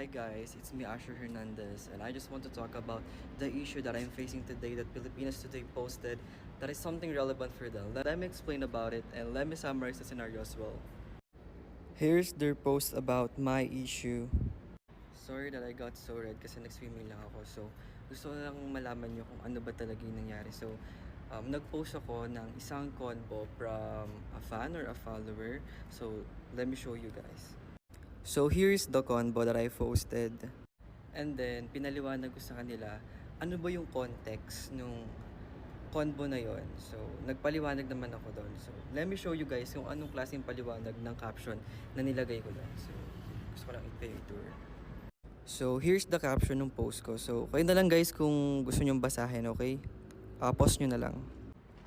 Hi guys, it's me Asher Hernandez, and I just want to talk about the issue that I'm facing today that Filipinas Today posted that is something relevant for them. Let me explain about it and let me summarize the scenario as well. Here's their post about my issue. Sorry that I got so red kasi nag-swimming lang ako. So, gusto ko lang malaman nyo kung ano ba talaga yung nangyari. So, nag-post ako ng isang convo from a fan or a follower. So, let me show you guys. So, here's the convo that I posted. And then, pinaliwanag ko sa kanila, ano ba yung context nung convo na yon. So, nagpaliwanag naman ako doon. So, let me show you guys kung anong klaseng paliwanag ng caption na nilagay ko doon. So, gusto ko lang i-tour. So, here's the caption ng post ko. So, kayo na lang guys kung gusto nyong basahin, okay? Pause nyo na lang.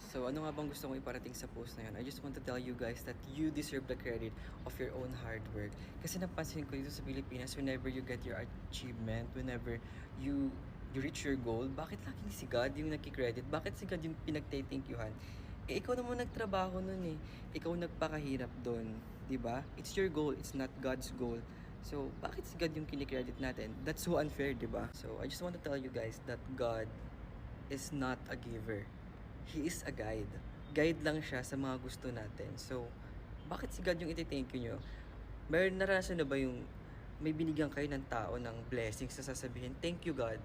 So, ano nga bang gusto kong iparating sa post na yun? I just want to tell you guys that you deserve the credit of your own hard work. Kasi napansin ko dito sa Pilipinas, whenever you get your achievement, whenever you reach your goal, bakit laging si God yung nagki-credit? Bakit si God yung pinagtithankyuhan? Eh, ikaw naman nagtrabaho nun eh. Ikaw nagpakahirap doon. Diba? It's your goal, it's not God's goal. So, bakit si God yung kinikredit natin? That's so unfair, diba? So, I just want to tell you guys that God is not a giver. He is a guide. Guide lang siya sa mga gusto natin. So, bakit si God yung iti-thank you nyo? Meron naranasan na ba yung may binigyan kayo ng tao ng blessings na sasabihin, thank you God?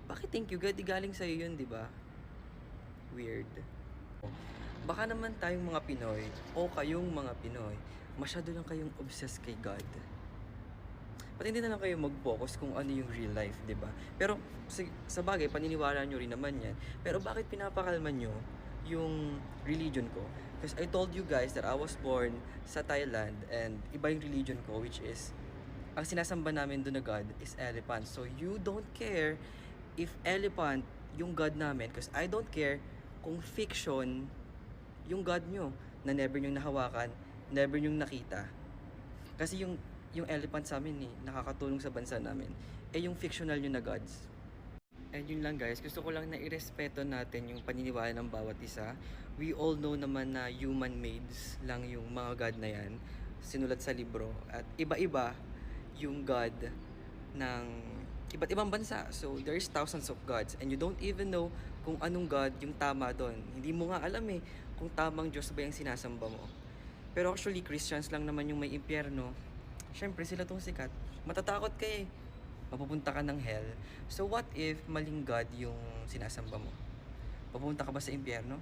Bakit thank you God? Di galing sa'yo yun, di ba? Weird. Baka naman tayong mga Pinoy o kayong mga Pinoy, masyado lang kayong obsessed kay God. Pati hindi na lang kayo mag-focus kung ano yung real life, di ba? Pero sa bagay, paniniwala nyo rin naman yan. Pero bakit pinapakalman nyo yung religion ko? Because I told you guys that I was born sa Thailand and iba yung religion ko, which is ang sinasamba namin doon na God is elephant. So you don't care if elephant yung God namin, because I don't care kung fiction yung God nyo na never nyong nahawakan, never nyong nakita. Kasi yung elephant sa amin nakakatulong sa bansa namin. Eh yung fictional nyo na gods. And yun lang guys, gusto ko lang na irespeto natin yung paniniwala ng bawat isa. We all know naman na human made lang yung mga god na yan. Sinulat sa libro. At iba-iba yung god ng iba't ibang bansa. So there's thousands of gods and you don't even know kung anong god yung tama doon. Hindi mo nga alam kung tamang Diyos ba yung sinasamba mo. Pero actually Christians lang naman yung may impyerno. Syempre sila tong sikat. Matatakot ka mapupunta ka ng hell. So what if maling God yung sinasamba mo? Papunta ka ba sa impyerno?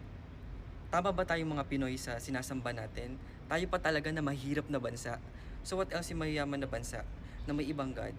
Tama ba tayong mga Pinoy sa sinasamba natin? Tayo pa talaga na mahirap na bansa. So what else yung mayayaman na bansa na may ibang God?